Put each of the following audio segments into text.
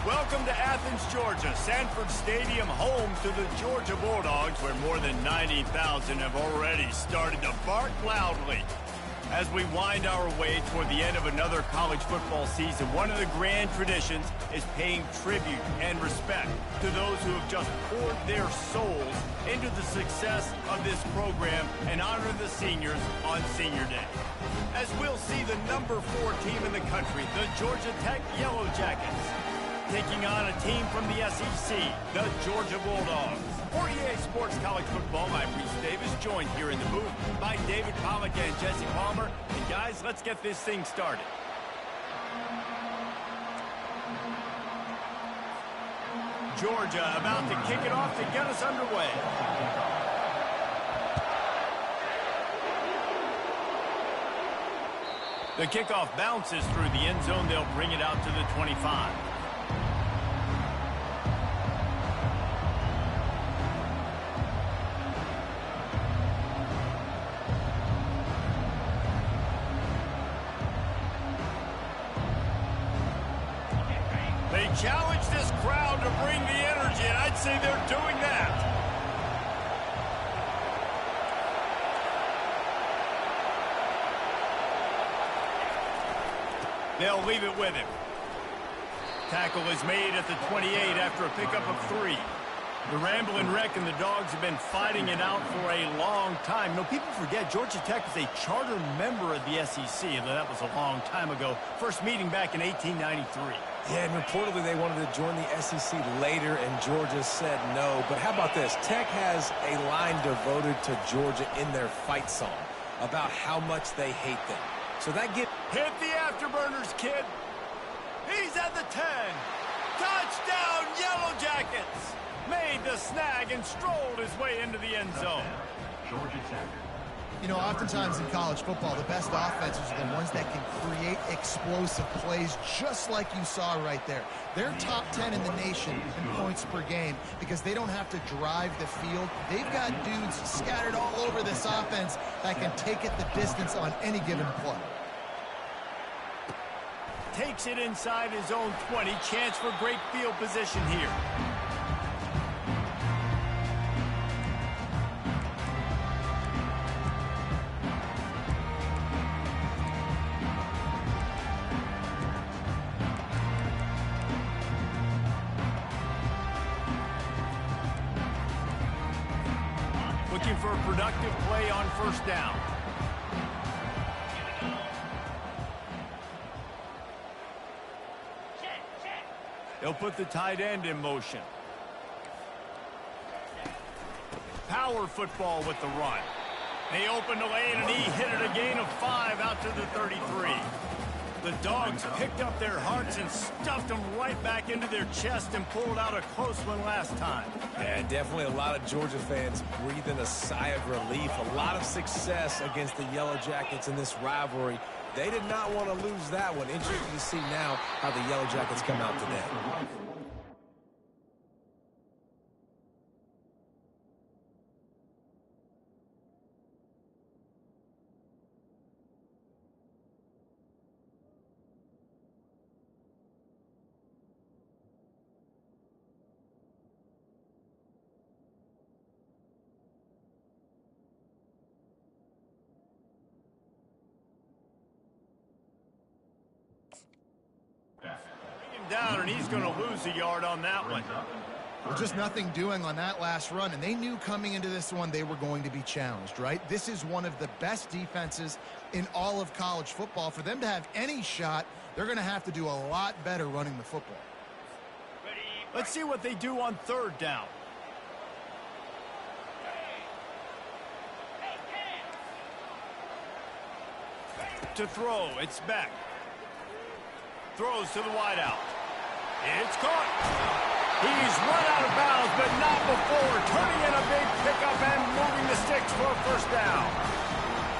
Welcome to Athens, Georgia, Sanford Stadium, home to the Georgia Bulldogs, where more than 90,000 have already started to bark loudly. As we wind our way toward the end of another college football season, one of the grand traditions is paying tribute and respect to those who have just poured their souls into the success of this program and honor the seniors on Senior Day. As we'll see the number 4 team in the country, the Georgia Tech Yellow Jackets, taking on a team from the SEC, the Georgia Bulldogs. For EA Sports College Football, I'm Reese Davis, joined here in the booth by David Pollack and Jesse Palmer. And guys, let's get this thing started. Georgia about to kick it off to get us underway. The kickoff bounces through the end zone. They'll bring it out to the 25. They challenge this crowd to bring the energy, and I'd say they're doing that. They'll leave it with him. Tackle is made at the 28 after a pickup of 3. The Ramblin' Wreck and the Dogs have been fighting it out for a long time. You know, people forget Georgia Tech is a charter member of the SEC, and that was a long time ago. First meeting back in 1893. Yeah, and reportedly they wanted to join the SEC later, and Georgia said no. But how about this? Tech has a line devoted to Georgia in their fight song about how much they hate them. So that gets... Hit the afterburners, kid. He's at the 10. Touchdown, Yellow Jackets. Made the snag and strolled his way into the end zone. Georgia Tech. You know, oftentimes in college football, the best offenses are the ones that can create explosive plays, just like you saw right there. They're top 10 in the nation in points per game because they don't have to drive the field. They've got dudes scattered all over this offense that can take it the distance on any given play. Takes it inside his own 20. Chance for great field position here. Looking for a productive play on first down. They'll put the tight end in motion. Power football with the run. They open the lane, and he hit it a gain of 5 out to the 33. The Dogs picked up their hearts and stuffed them right back into their chest and pulled out a close one last time. Yeah, definitely a lot of Georgia fans breathing a sigh of relief. A lot of success against the Yellow Jackets in this rivalry. They did not want to lose that one. Interesting to see now how the Yellow Jackets come out today. Down, and he's going to lose a yard on that one. Well, just nothing doing on that last run, and they knew coming into this one they were going to be challenged, right? This is one of the best defenses in all of college football. For them to have any shot, they're going to have to do a lot better running the football. Let's see what they do on third down. To throw, it's Beck. Throws to the wideout. It's caught. He's run out of bounds, but not before turning in a big pickup and moving the sticks for a first down.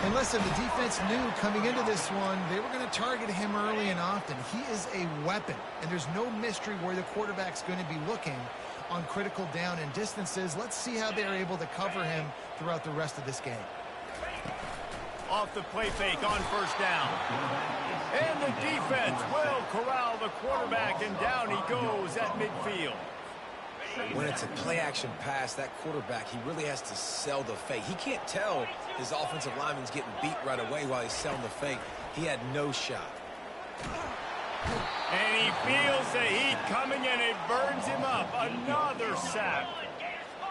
And listen, the defense knew coming into this one they were going to target him early and often. He is a weapon, and there's no mystery where the quarterback's going to be looking on critical down and distances. Let's see how they're able to cover him throughout the rest of this game. Off the play fake on first down. And the defense will corral the quarterback, and down he goes at midfield. When it's a play-action pass, that quarterback, he really has to sell the fake. He can't tell his offensive lineman's getting beat right away while he's selling the fake. He had no shot. And he feels the heat coming, and it burns him up. Another sack.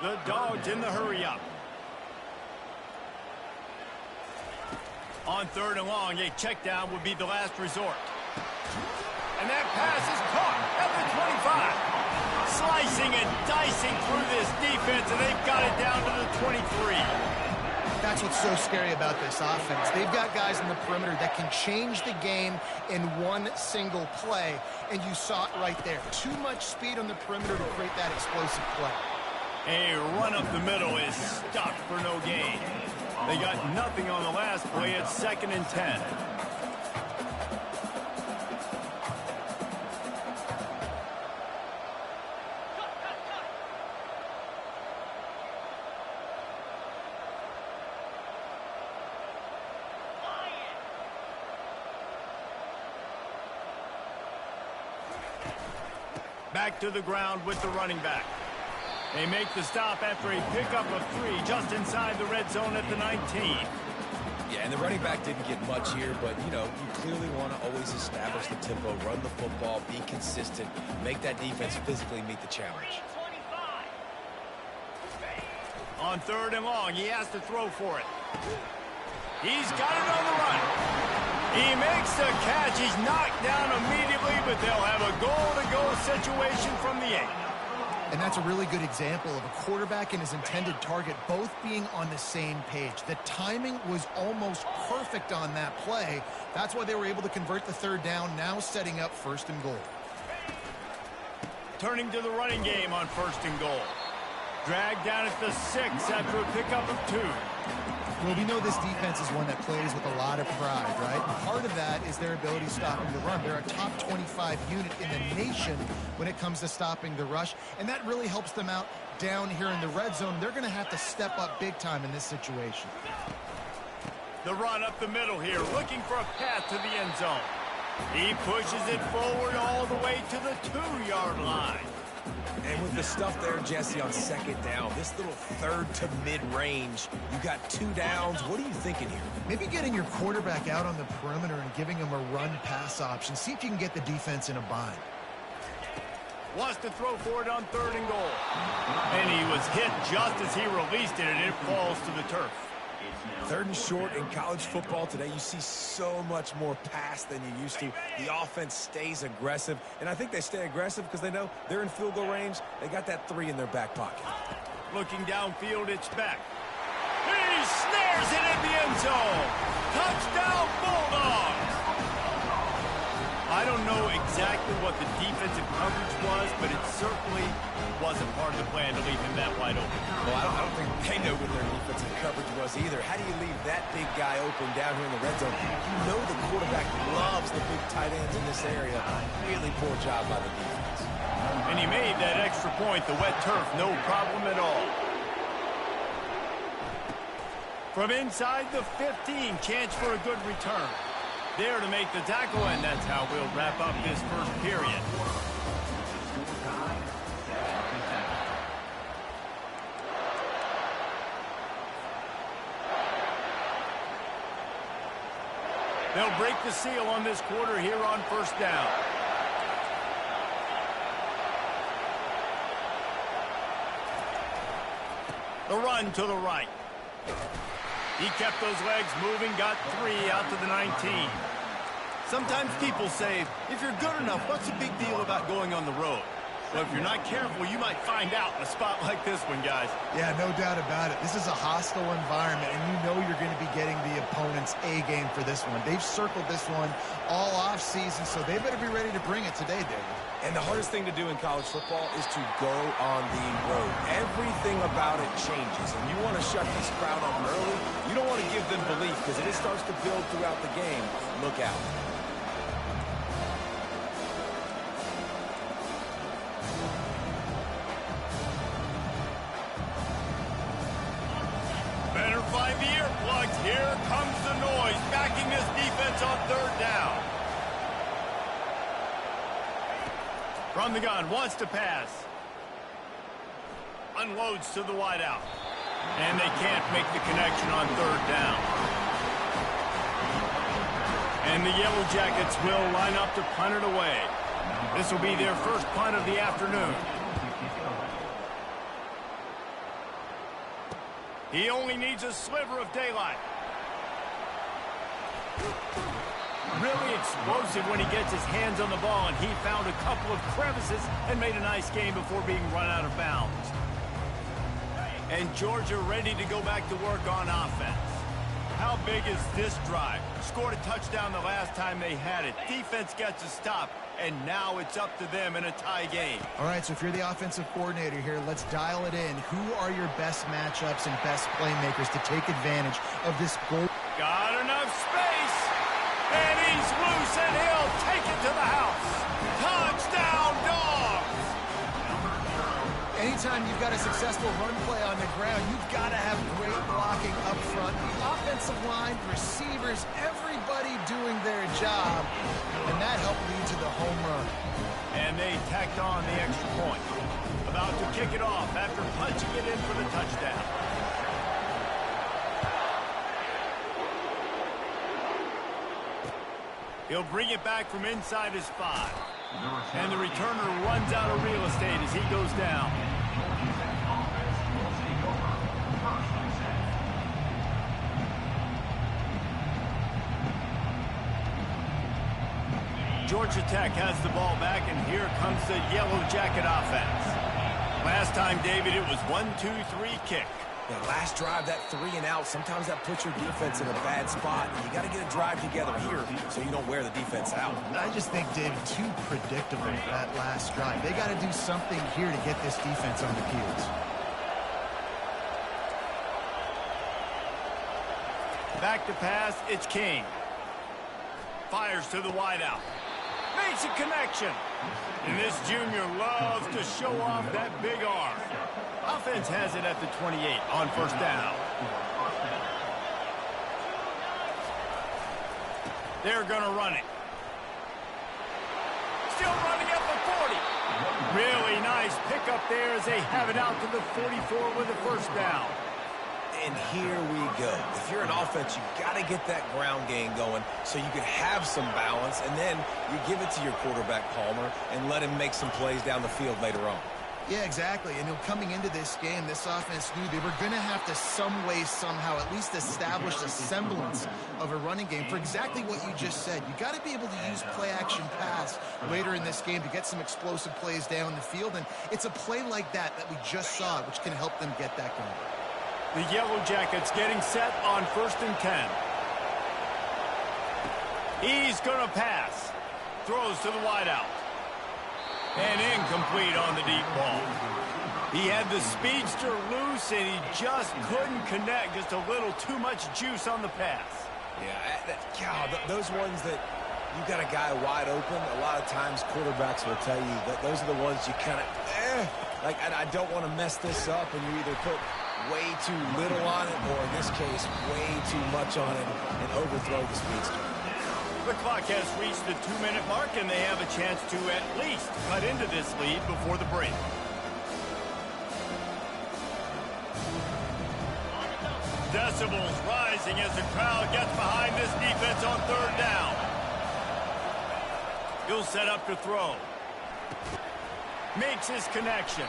The Dogs in the hurry-up. On 3rd and long, a check down would be the last resort. And that pass is caught at the 25. Slicing and dicing through this defense, and they've got it down to the 23. That's what's so scary about this offense. They've got guys in the perimeter that can change the game in one single play, and you saw it right there. Too much speed on the perimeter to create that explosive play. A run up the middle is stopped for no gain. They got nothing on the last play. It's 2nd and 10. Back to the ground with the running back. They make the stop after a pickup of 3 just inside the red zone at the 19. Yeah, and the running back didn't get much here, but, you know, you clearly want to always establish the tempo, run the football, be consistent, make that defense physically meet the challenge. On 3rd and long, he has to throw for it. He's got it on the run. He makes the catch. He's knocked down immediately, but they'll have a goal-to-go situation from the 8. And that's a really good example of a quarterback and his intended target both being on the same page. The timing was almost perfect on that play. That's why they were able to convert the 3rd down, now setting up 1st and goal. Turning to the running game on 1st and goal. Dragged down at the 6 after a pickup of 2. Well, we know this defense is one that plays with a lot of pride, right? And part of that is their ability stopping the run. They're a top 25 unit in the nation when it comes to stopping the rush, and that really helps them out down here in the red zone. They're going to have to step up big time in this situation. The run up the middle here, looking for a path to the end zone. He pushes it forward all the way to the 2-yard line. And with the stuff there, Jesse, on 2nd down, this little 3rd to mid-range, you got 2 downs. What are you thinking here? Maybe getting your quarterback out on the perimeter and giving him a run-pass option. See if you can get the defense in a bind. Wants to throw for it on 3rd and goal. And he was hit just as he released it, and it falls to the turf. 3rd and short in college football today, you see so much more pass than you used to. The offense stays aggressive, and I think they stay aggressive because they know they're in field goal range. They got that 3 in their back pocket. Looking downfield, it's back. He snares it in the end zone. Touchdown, Bulldogs! I don't know exactly what the defensive coverage was, but it certainly wasn't part of the plan to leave him that wide open. Well, I don't think they know what their defensive coverage was either. How do you leave that big guy open down here in the red zone? You know the quarterback loves the big tight ends in this area. Really poor job by the defense. And he made that extra point, the wet turf, no problem at all. From inside the 15, chance for a good return. There to make the tackle, and that's how we'll wrap up this 1st period. They'll break the seal on this quarter here on 1st down. The run to the right. He kept those legs moving, got 3 out to the 19. Sometimes people say, if you're good enough, what's the big deal about going on the road? Well, if you're not careful, you might find out in a spot like this one, guys. Yeah, no doubt about it. This is a hostile environment, and you know you're going to be getting the opponent's A game for this one. They've circled this one all off season, so they better be ready to bring it today, David. And the hardest thing to do in college football is to go on the road. Everything about it changes, and you want to shut this crowd up early. You don't want to give them belief, because if it starts to build throughout the game, look out. Better find the earplugs. Here comes the noise, backing this defense on 3rd down. From the gun, wants to pass. Unloads to the wideout. And they can't make the connection on third down. And the Yellow Jackets will line up to punt it away. This will be their first punt of the afternoon. He only needs a sliver of daylight. Really explosive when he gets his hands on the ball, and he found a couple of crevices and made a nice game before being run out of bounds. And Georgia ready to go back to work on offense. How big is this drive? Scored a touchdown the last time they had it. Defense gets a stop, and now it's up to them in a tie game. All right, so if you're the offensive coordinator here, let's dial it in. Who are your best matchups and best playmakers to take advantage of this goal? Got enough space, and he's loose, and he'll take it to the house. Touchdown, Dogs! Anytime you've got a successful run play on the ground, you've got to have great blocking up front. The offensive line, receivers, everybody doing their job, and that helped lead to the home run. And they tacked on the extra point. About to kick it off after punching it in for the touchdown. He'll bring it back from inside his 5. And the returner runs out of real estate as he goes down. Georgia Tech has the ball back, and here comes the Yellow Jacket offense. Last time, David, it was 1-2-3 kick. Yeah, last drive, that 3 and out, sometimes that puts your defense in a bad spot. You got to get a drive together here so you don't wear the defense out. I just think, David, too predictable that last drive. They got to do something here to get this defense on the heels. Back to pass, it's King. Fires to the wideout. Makes a connection. And this junior loves to show off that big arm. Offense has it at the 28 on first down. They're going to run it. Still running at the 40. Really nice pickup there as they have it out to the 44 with a first down. And here we go. If you're an offense, you got to get that ground game going so you can have some balance, and then you give it to your quarterback, Palmer, and let him make some plays down the field later on. Yeah, exactly. And coming into this game, this offense knew they were going to have to some way, somehow, at least establish a semblance of a running game for exactly what you just said. You got to be able to use play-action pass later in this game to get some explosive plays down the field. And it's a play like that we just saw, which can help them get that going. The Yellow Jackets getting set on 1st and 10. He's going to pass. Throws to the wideout. And incomplete on the deep ball. He had the speedster loose, and he just couldn't connect. Just a little too much juice on the pass. Yeah, those ones that you got a guy wide open, a lot of times quarterbacks will tell you that those are the ones you kind of, like, I don't want to mess this up, and you either put way too little on it, or in this case, way too much on it, and overthrow the speedster. The clock has reached the 2-minute mark, and they have a chance to at least cut into this lead before the break. Decibels rising as the crowd gets behind this defense on third down. He'll set up to throw. Makes his connection.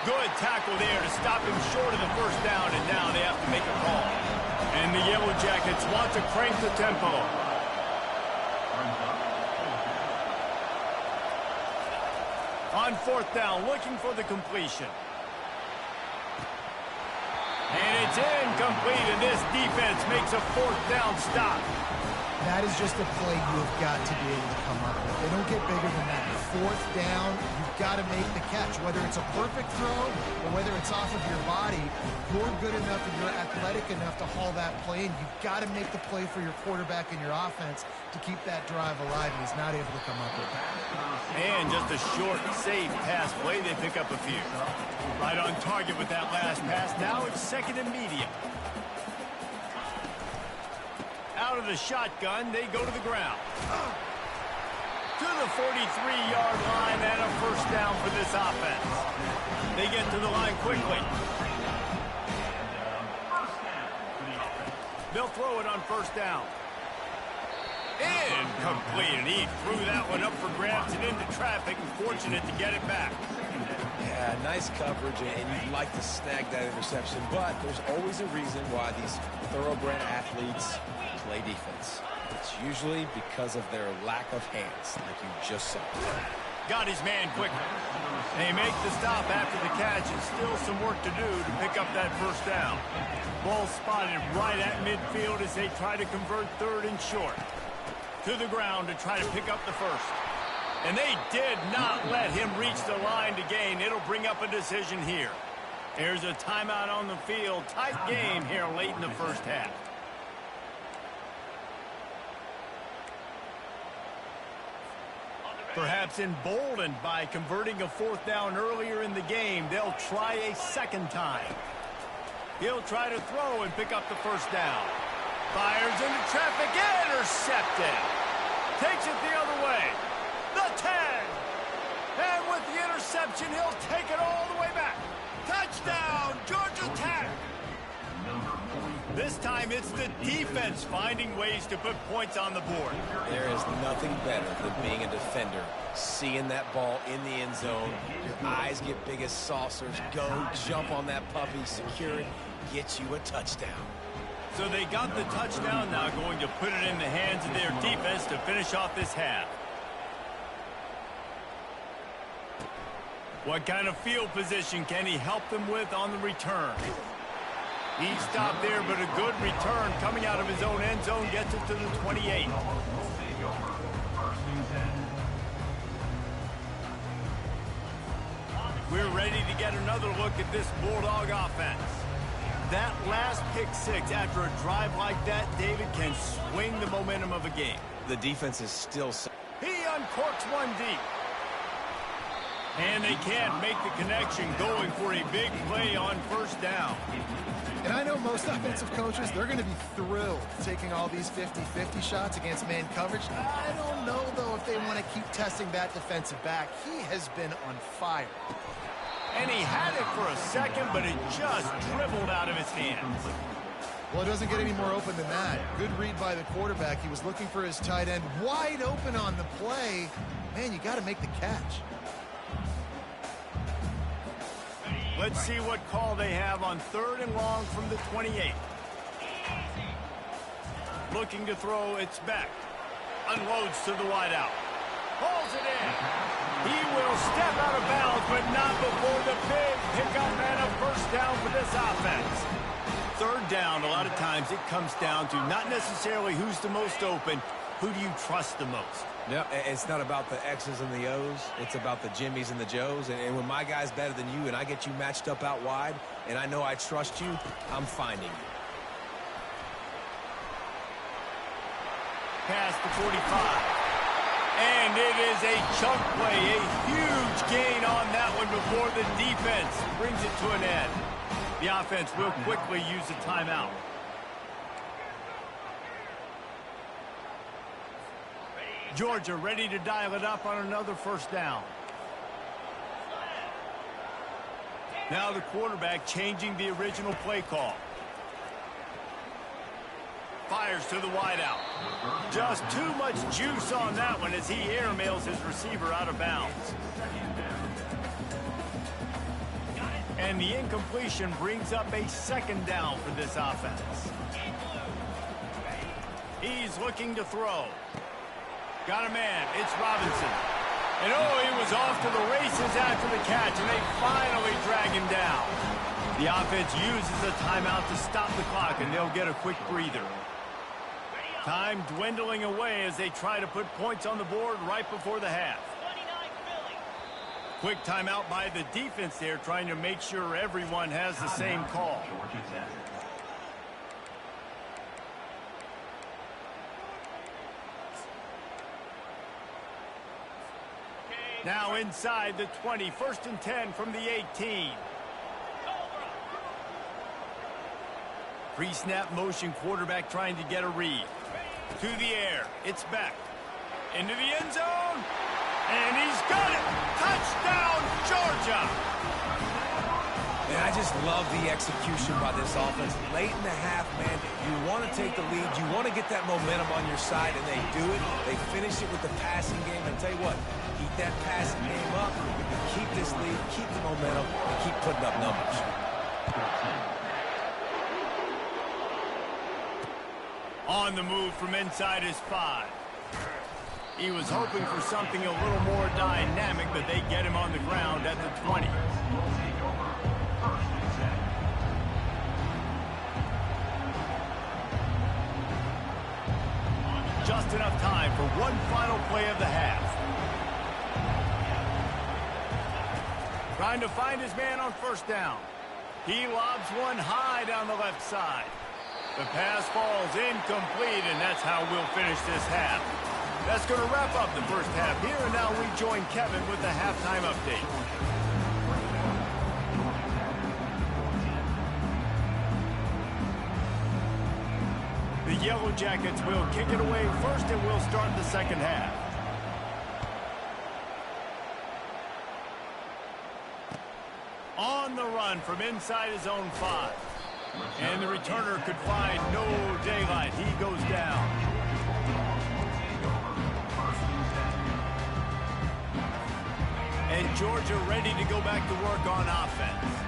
Good tackle there to stop him short of the first down, and now they have to make a call. And the Yellow Jackets want to crank the tempo. On 4th down, looking for the completion. And it's incomplete, and this defense makes a 4th down stop. That is just a play you've got to be able to come up with. They don't get bigger than that. 4th down, you've got to make the catch. Whether it's a perfect throw or whether it's off of your body, you're good enough and you're athletic enough to haul that play, and you've got to make the play for your quarterback and your offense to keep that drive alive, and he's not able to come up with that. And just a short, safe pass play. They pick up a few. Right on target with that last pass. Now it's 2nd and medium. Out of the shotgun, they go to the ground. To the 43-yard line and a first down for this offense. They get to the line quickly. They'll throw it on first down. Incomplete, and he threw that one up for grabs and into traffic, and fortunate to get it back. Yeah, nice coverage, and you'd like to snag that interception, but there's always a reason why these thoroughbred athletes play defense. It's usually because of their lack of hands, like you just saw. Got his man quickly. They make the stop after the catch, and still some work to do to pick up that first down. Ball spotted right at midfield as they try to convert third and short. To the ground to try to pick up the first. And they did not let him reach the line to gain. It'll bring up a decision here. There's a timeout on the field. Tight game here late in the first half. Perhaps emboldened by converting a fourth down earlier in the game, they'll try a second time. He'll try to throw and pick up the first down. Fires into traffic, intercepted. Takes it the other way. The 10. And with the interception, he'll take it all the way back. Touchdown, Georgia Tech. This time it's the defense finding ways to put points on the board. There is nothing better than being a defender, seeing that ball in the end zone. Your eyes get big as saucers. Go, jump on that puppy, secure it, get you a touchdown. So they got the touchdown, now going to put it in the hands of their defense to finish off this half. What kind of field position can he help them with on the return? He stopped there, but a good return coming out of his own end zone gets it to the 28. We're ready to get another look at this Bulldog offense. That last pick six after a drive like that, David, can swing the momentum of a game. The defense is still... He uncorks one deep. And they can't make the connection, going for a big play on first down. And I know most offensive coaches, they're going to be thrilled taking all these 50-50 shots against man coverage. I don't know, though, if they want to keep testing that defensive back. He has been on fire. And he had it for a second, but it just dribbled out of his hands. Well, it doesn't get any more open than that. Good read by the quarterback. He was looking for his tight end wide open on the play. Man, you got to make the catch. Let's see what call they have on third and long from the 28. Looking to throw, it's back. Unloads to the wideout. Pulls it in. He will step out of bounds, but not before the big pickup and a first down for this offense. Third down, a lot of times it comes down to not necessarily who's the most open, who do you trust the most? No, it's not about the X's and the O's. It's about the Jimmys and the Joes. And when my guy's better than you and I get you matched up out wide and I know I trust you, I'm finding you. Past the 45. And it is a chunk play, a huge gain on that one before the defense brings it to an end. The offense will quickly use a timeout. Georgia ready to dial it up on another first down. Now the quarterback changing the original play call. Fires to the wideout. Just too much juice on that one as he airmails his receiver out of bounds. And the incompletion brings up a second down for this offense. He's looking to throw. Got a man. It's Robinson. And oh, he was off to the races after the catch, and they finally drag him down. The offense uses a timeout to stop the clock, and they'll get a quick breather. Time dwindling away as they try to put points on the board right before the half. Quick timeout by the defense there, trying to make sure everyone has the same call. Now inside the 20, 1st and 10 from the 18. Pre-snap motion, quarterback trying to get a read. To the air, it's back. Into the end zone. And he's got it! Touchdown, Georgia! And I just love the execution by this offense. Late in the half, man, you want to take the lead. You want to get that momentum on your side, and they do it. They finish it with the passing game. And tell you what, keep that passing game up, keep this lead, keep the momentum, and keep putting up numbers. On the move from inside his 5. He was hoping for something a little more dynamic, but they get him on the ground at the 20. Just enough time for one final play of the half. Trying to find his man on first down. He lobs one high down the left side. The pass falls incomplete, and that's how we'll finish this half. That's going to wrap up the first half here, and now we join Kevin with the halftime update. The Yellow Jackets will kick it away first, and we'll start the second half. On the run from inside his own 5. And the returner could find no daylight. He goes down. And Georgia ready to go back to work on offense.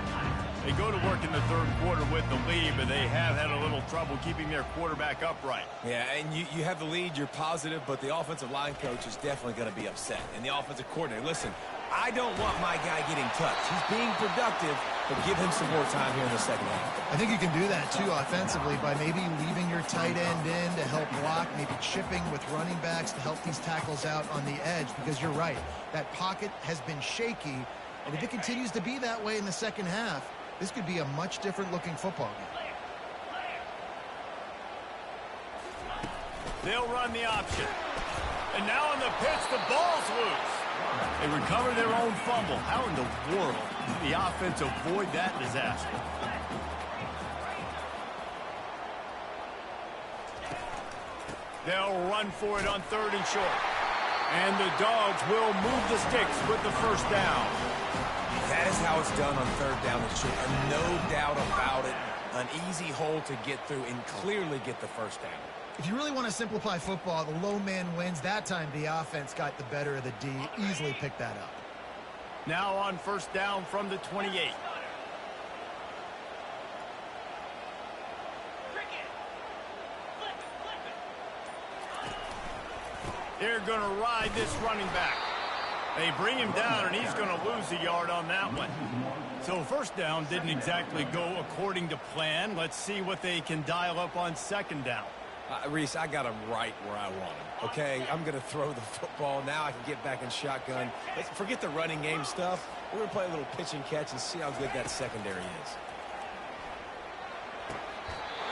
They go to work in the third quarter with the lead, but they have had a little trouble keeping their quarterback upright. Yeah, and you have the lead, you're positive, but the offensive line coach is definitely going to be upset. And the offensive coordinator, listen, I don't want my guy getting touched. He's being productive, but give him some more time here in the second half. I think you can do that, too, offensively, by maybe leaving your tight end in to help block, maybe chipping with running backs to help these tackles out on the edge, because you're right. That pocket has been shaky, and if it continues to be that way in the second half, this could be a much different-looking football game. They'll run the option. And now on the pitch, the ball's loose. They recover their own fumble. How in the world did the offense avoid that disaster? They'll run for it on 3rd and short. And the Dogs will move the sticks with the first down. That is how it's done on 3rd down and short. And no doubt about it, an easy hole to get through and clearly get the first down. If you really want to simplify football, the low man wins. That time the offense got the better of the D. Easily picked that up. Now on first down from the 28. They're going to ride this running back. They bring him down, and he's going to lose a yard on that one. So first down didn't exactly go according to plan. Let's see what they can dial up on second down. Reese, I got him right where I want him, okay? I'm going to throw the football. Now I can get back in shotgun. Let's forget the running game stuff. We're going to play a little pitch and catch and see how good that secondary is.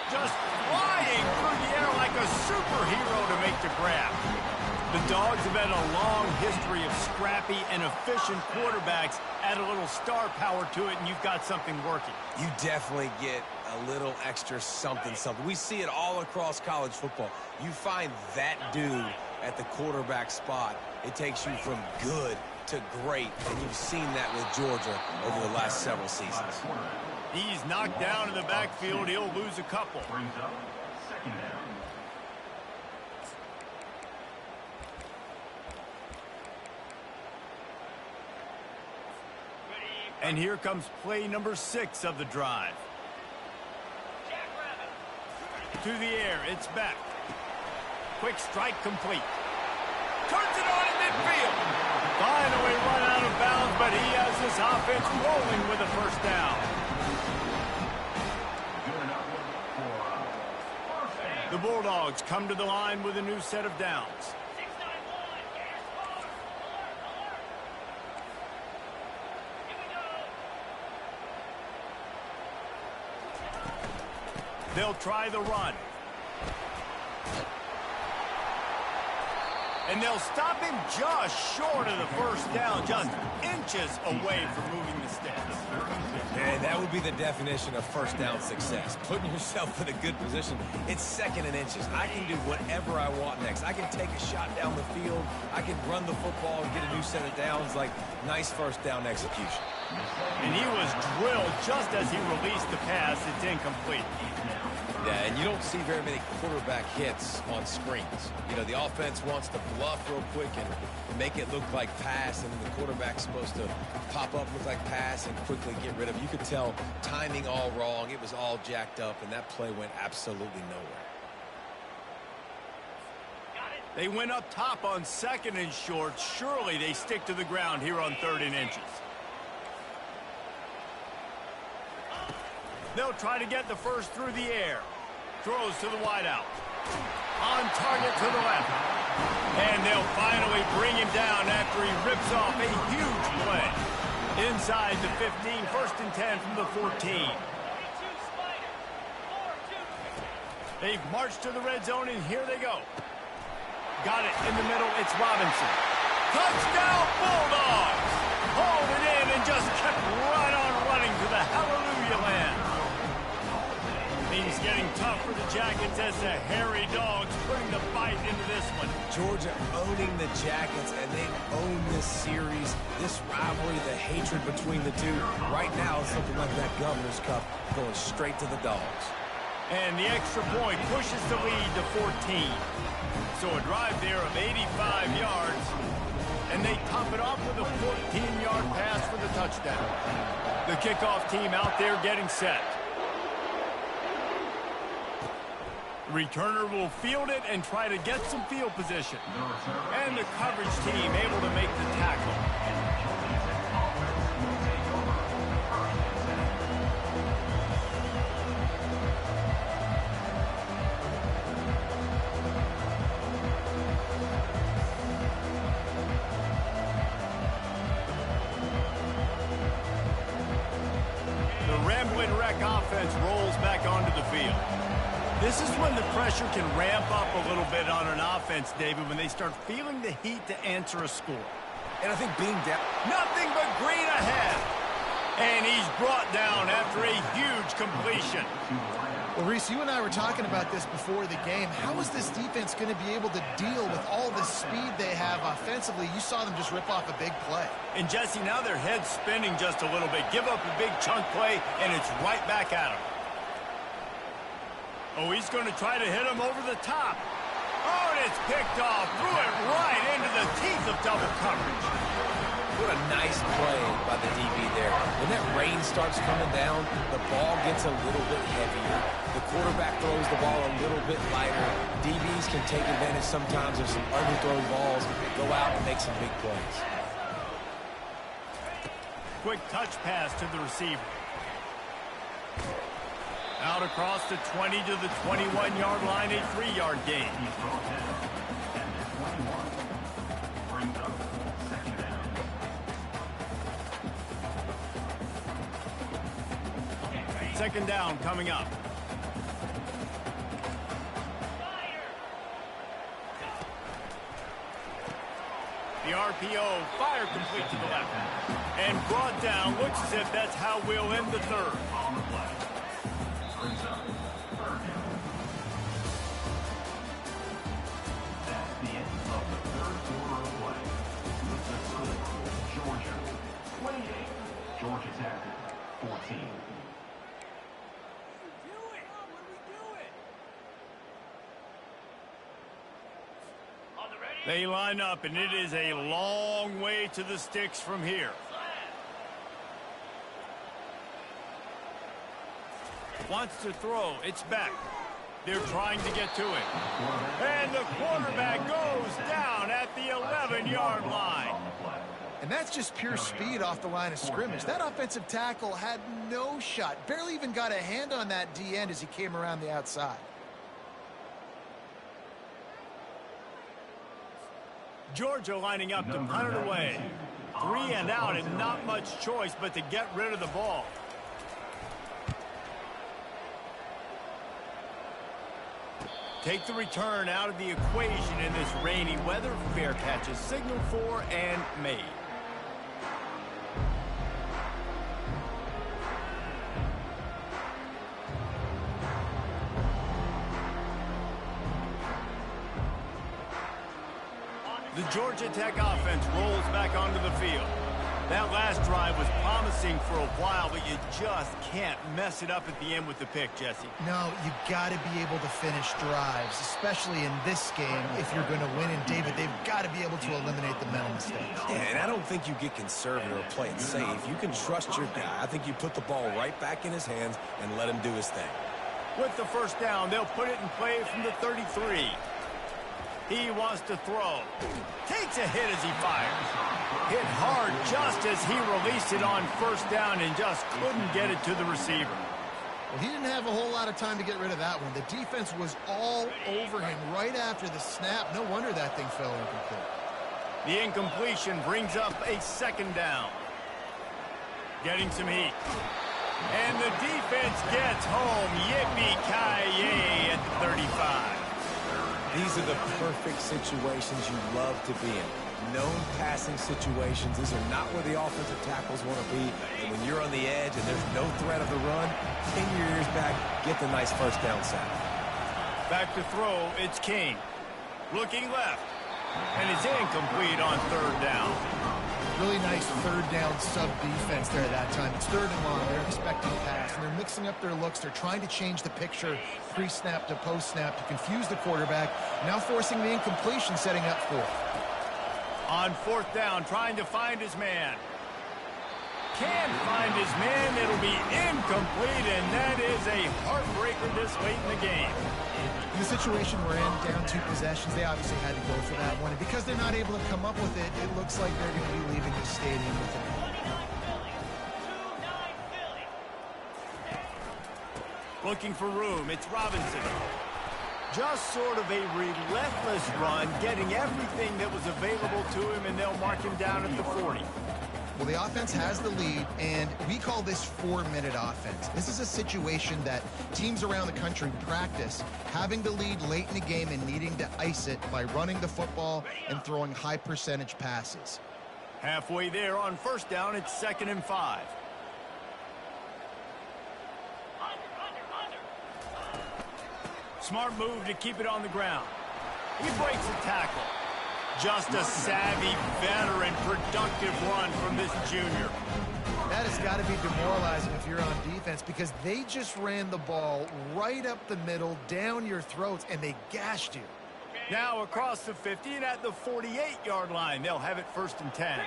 Just flying through the air like a superhero to make the grab. The Dogs have had a long history of scrappy and efficient quarterbacks. Add a little star power to it, and you've got something working. You definitely get a little extra something. We see it all across college football. You find that dude at the quarterback spot, it takes you from good to great, and you've seen that with Georgia over the last several seasons. He's knocked down in the backfield. He'll lose a couple. And here comes play number 6 of the drive. To the air, it's back. Quick strike complete. Turns it on in midfield. Finally run out of bounds, but he has this offense rolling with a first down. The Bulldogs come to the line with a new set of downs. They'll try the run. And they'll stop him just short of the first down, just inches away from moving the sticks. And that would be the definition of first down success. Putting yourself in a good position. It's second and inches. I can do whatever I want next. I can take a shot down the field. I can run the football and get a new set of downs. Like, nice first down execution. And he was drilled just as he released the pass. It's incomplete. Yeah, and you don't see very many quarterback hits on screens. You know, the offense wants to bluff real quick and make it look like pass, and then the quarterback's supposed to pop up, look like pass, and quickly get rid of it. You could tell timing all wrong. It was all jacked up, and that play went absolutely nowhere. They went up top on second and short. Surely they stick to the ground here on third and inches. They'll try to get the first through the air. Throws to the wideout. On target to the left. And they'll finally bring him down after he rips off a huge play. Inside the 15, first and 10 from the 14. They've marched to the red zone, and here they go. Got it in the middle. It's Robinson. Touchdown, Bulldogs! Hauled it in and just kept right on running to the hallelujah land. Things getting tough for the Jackets as the hairy dogs putting the fight into this one. Georgia owning the Jackets, and they've owned this series, this rivalry, the hatred between the two. Right now, it's something like that Governor's Cup going straight to the Dogs. And the extra point pushes the lead to 14. So a drive there of 85 yards, and they top it off with a 14-yard pass for the touchdown. The kickoff team out there getting set. Returner will field it and try to get some field position. And the coverage team able to make the tackle. The Ramblin' Wreck offense rolls back onto the field. This is when the pressure can ramp up a little bit on an offense, David, when they start feeling the heat to answer a score. And I think being down... Nothing but green ahead. And he's brought down after a huge completion. Well, Reese, you and I were talking about this before the game. How is this defense going to be able to deal with all the speed they have offensively? You saw them just rip off a big play. And, Jesse, now their head's spinning just a little bit. Give up a big chunk play, and it's right back at them. Oh, he's going to try to hit him over the top. Oh, and it's picked off. Threw it right into the teeth of double coverage. What a nice play by the DB there. When that rain starts coming down, the ball gets a little bit heavier. The quarterback throws the ball a little bit lighter. DBs can take advantage sometimes of some underthrown balls, go out and make some big plays. Quick touch pass to the receiver. Out across the 20 to the 21-yard line, a 3-yard gain. Second down coming up. The RPO, fire complete to the left. And brought down, looks as if that's how we'll end the third. Georgia's at 14. They line up, and it is a long way to the sticks from here. Wants to throw. It's back. They're trying to get to it. And the quarterback goes down at the 11-yard line. And that's just pure speed off the line of scrimmage. That offensive tackle had no shot. Barely even got a hand on that D-end as he came around the outside. Georgia lining up to punt it away. 3 and out, and not much choice but to get rid of the ball. Take the return out of the equation in this rainy weather. Fair catch is signaled for and made. The Georgia Tech offense rolls back onto the field. That last drive was promising for a while, but you just can't mess it up at the end with the pick, Jesse. No, you got to be able to finish drives, especially in this game if you're going to win. And, David, they've got to be able to eliminate the mental mistakes. Yeah, and I don't think you get conservative or play it safe. You can trust your guy. I think you put the ball right back in his hands and let him do his thing. With the first down, they'll put it in play from the 33. He wants to throw. Takes a hit as he fires. Hit hard just as he released it on first down and just couldn't get it to the receiver. Well, he didn't have a whole lot of time to get rid of that one. The defense was all over him right after the snap. No wonder that thing fell incomplete. The incompletion brings up a second down. Getting some heat. And the defense gets home. Yippee-ki-yay at the 35. These are the perfect situations you love to be in. Known passing situations. These are not where the offensive tackles want to be. And when you're on the edge and there's no threat of the run, pin your ears back, get the nice first down sack. Back to throw, it's King. Looking left. And it's incomplete on third down. Really nice third down sub-defense there at that time. It's third and long. They're expecting pass, and they're mixing up their looks. They're trying to change the picture pre-snap to post-snap to confuse the quarterback. Now forcing the incompletion, setting up fourth. On fourth down, trying to find his man. Can't find his man. It'll be incomplete, and that is a heartbreaker this late in the game. In the situation we're in, down 2 possessions, they obviously had to go for that one. And because they're not able to come up with it, it looks like they're going to be leaving the stadium with it. Looking for room, it's Robinson. Just sort of a relentless run, getting everything that was available to him, and they'll mark him down at the 40. Well, the offense has the lead, and we call this 4-minute offense. This is a situation that teams around the country practice, having the lead late in the game and needing to ice it by running the football and throwing high-percentage passes. Halfway there on first down, it's 2nd and 5. Smart move to keep it on the ground. He breaks a tackle. Just a savvy, veteran, productive run from this junior. That has got to be demoralizing if you're on defense because they just ran the ball right up the middle, down your throats, and they gashed you. Now across the 50 and at the 48-yard line. They'll have it 1st and 10.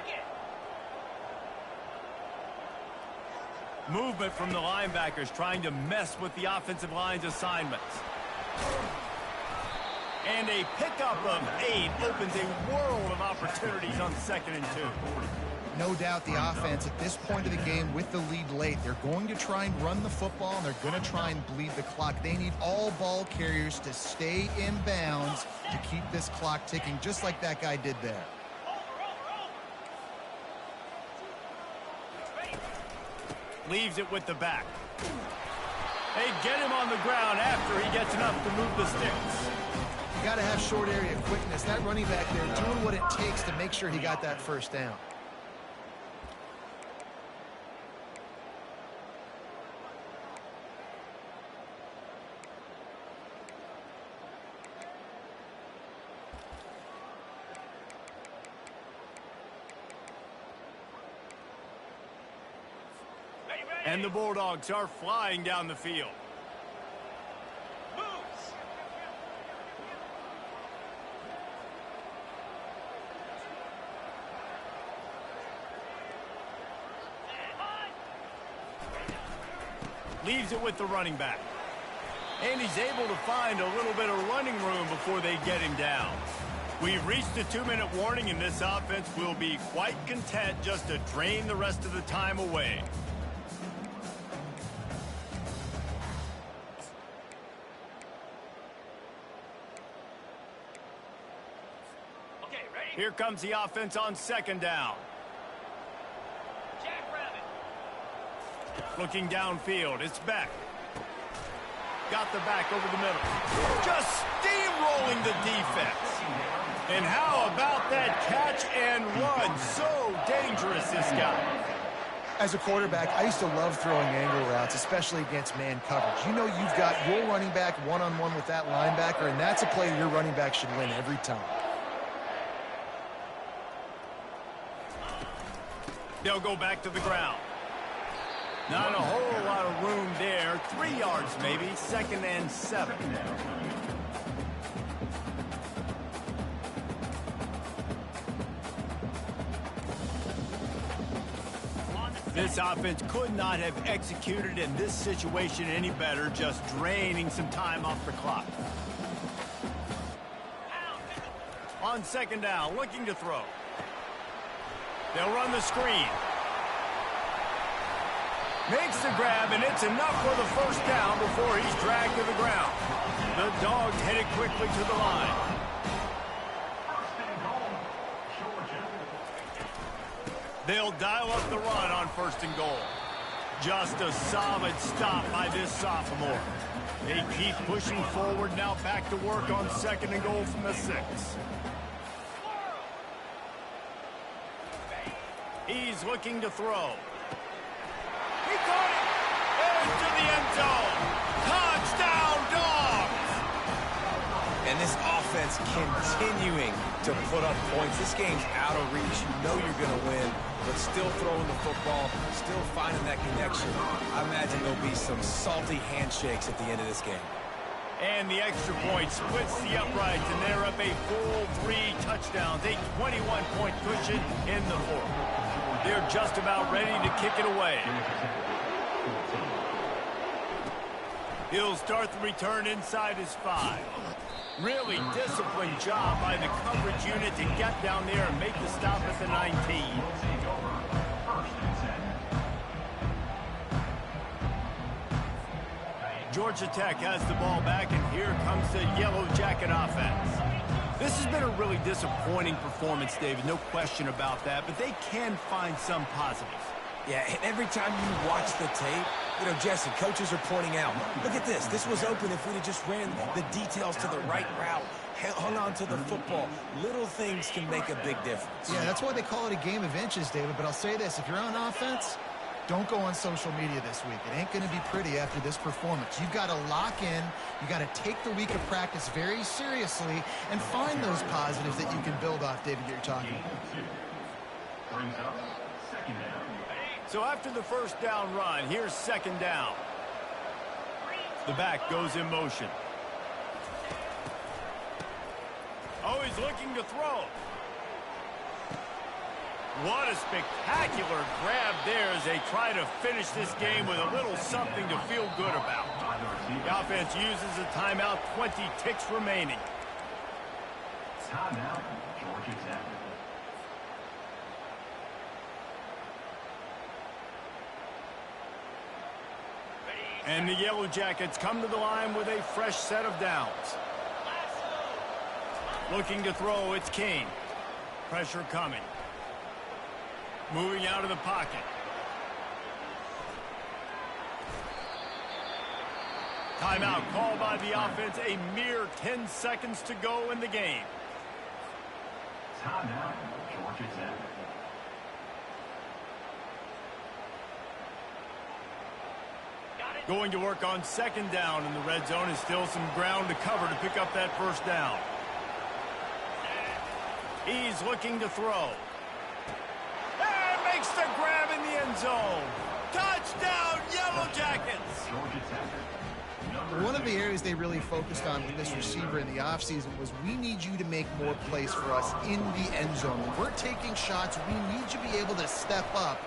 Movement from the linebackers trying to mess with the offensive line's assignments. And a pickup of 8 opens a world of opportunities on 2nd and 2. No doubt the offense at this point of the game with the lead late, they're going to try and run the football and they're going to try and bleed the clock. They need all ball carriers to stay in bounds to keep this clock ticking, just like that guy did there. Leaves it with the back. They get him on the ground after he gets enough to move the sticks. You got to have short area quickness. That running back there doing what it takes to make sure he got that first down. And the Bulldogs are flying down the field. Leaves it with the running back. And he's able to find a little bit of running room before they get him down. We've reached the 2-minute warning, and this offense will be quite content just to drain the rest of the time away. Here comes the offense on 2nd down. Looking downfield, it's Beck. got the back over the middle. Just steamrolling the defense. And how about that catch and run? So dangerous, this guy. As a quarterback, I used to love throwing angle routes, especially against man coverage. You know you've got your running back one-on-one with that linebacker, and that's a play your running back should win every time. They'll go back to the ground. Not a whole lot of room there. 3 yards maybe, 2nd and 7. This offense could not have executed in this situation any better, just draining some time off the clock. On 2nd down, looking to throw. They'll run the screen. Makes the grab, and it's enough for the 1st down before he's dragged to the ground. The Dogs headed quickly to the line. They'll dial up the run on 1st and goal. Just a solid stop by this sophomore. They keep pushing forward, now back to work on 2nd and goal from the 6. He's looking to throw. He caught it! Into the end zone! Touchdown, Dogs! And this offense continuing to put up points. This game's out of reach. You know you're going to win, but still throwing the football, still finding that connection. I imagine there'll be some salty handshakes at the end of this game. And the extra point splits the uprights, and they're up a full 3 touchdowns, a 21-point cushion in the 4th. They're just about ready to kick it away. He'll start the return inside his 5. Really disciplined job by the coverage unit to get down there and make the stop at the 19. Georgia Tech has the ball back, and here comes the Yellow Jacket offense. This has been a really disappointing performance, David, no question about that, but they can find some positives. Yeah, and every time you watch the tape, you know, Jesse, coaches are pointing out, look at this. This was open if we'd have just ran the details to the right route, hung on to the football. Little things can make a big difference. Yeah, that's why they call it a game of inches, David. But I'll say this, if you're on offense, don't go on social media this week. It ain't going to be pretty after this performance. You've got to lock in. You got to take the week of practice very seriously and find those positives that you can build off, David, that you're talking about. Brings up 2nd down. So after the 1st down run, here's 2nd down. The back goes in motion. Oh, he's looking to throw. What a spectacular grab there as they try to finish this game with a little something to feel good about. The offense uses a timeout, 20 ticks remaining. Timeout, Georgia Tech. And the Yellow Jackets come to the line with a fresh set of downs. Looking to throw, it's King. Pressure coming. Moving out of the pocket. Timeout called by the offense. A mere 10 seconds to go in the game. Timeout, Georgia Tech. Going to work on 2nd down in the red zone, and still some ground to cover to pick up that 1st down. He's looking to throw. And makes the grab in the end zone. Touchdown, Yellow Jackets! Georgia Tech. One of the areas they really focused on with this receiver in the offseason was we need you to make more plays for us in the end zone. When we're taking shots, we need you to be able to step up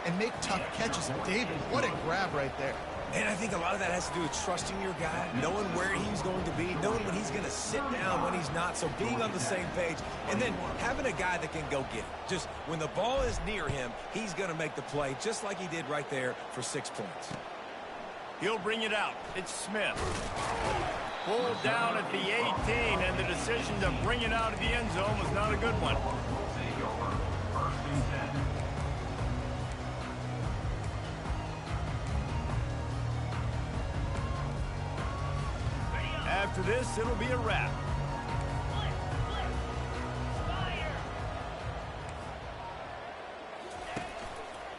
and make tough catches. And David, what a grab right there. And I think a lot of that has to do with trusting your guy, knowing where he's going to be, knowing when he's going to sit down, when he's not, so being on the same page, and then having a guy that can go get it. Just when the ball is near him, he's going to make the play, just like he did right there for 6 points. He'll bring it out. It's Smith. Pulled down at the 18, and the decision to bring it out of the end zone was not a good one. Take over 1st and 10. After this, it'll be a wrap.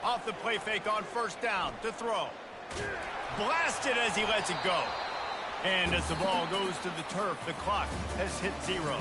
Off the play fake on first down to throw. Blasted as he lets it go. And as the ball goes to the turf, the clock has hit 0.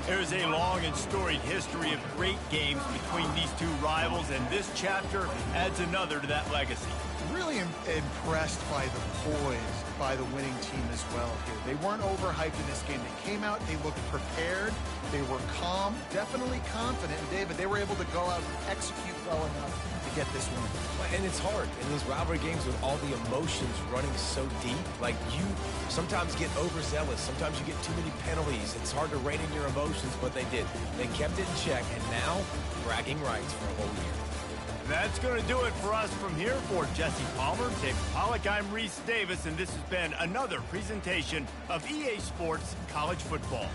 There's a long and storied history of great games between these two rivals, and this chapter adds another to that legacy. Really impressed by the poise by the winning team as well here. They weren't overhyped in this game. They came out, they looked prepared, they were calm, definitely confident. And David, they were able to go out and execute well enough to get this win. And it's hard in these rivalry games with all the emotions running so deep. Like, you sometimes get overzealous. Sometimes you get too many penalties. It's hard to rein in your emotions, but they did. They kept it in check, and now bragging rights for a whole year. That's going to do it for us from here. For Jesse Palmer, Dave Pollack, I'm Reese Davis, and this has been another presentation of EA Sports College Football.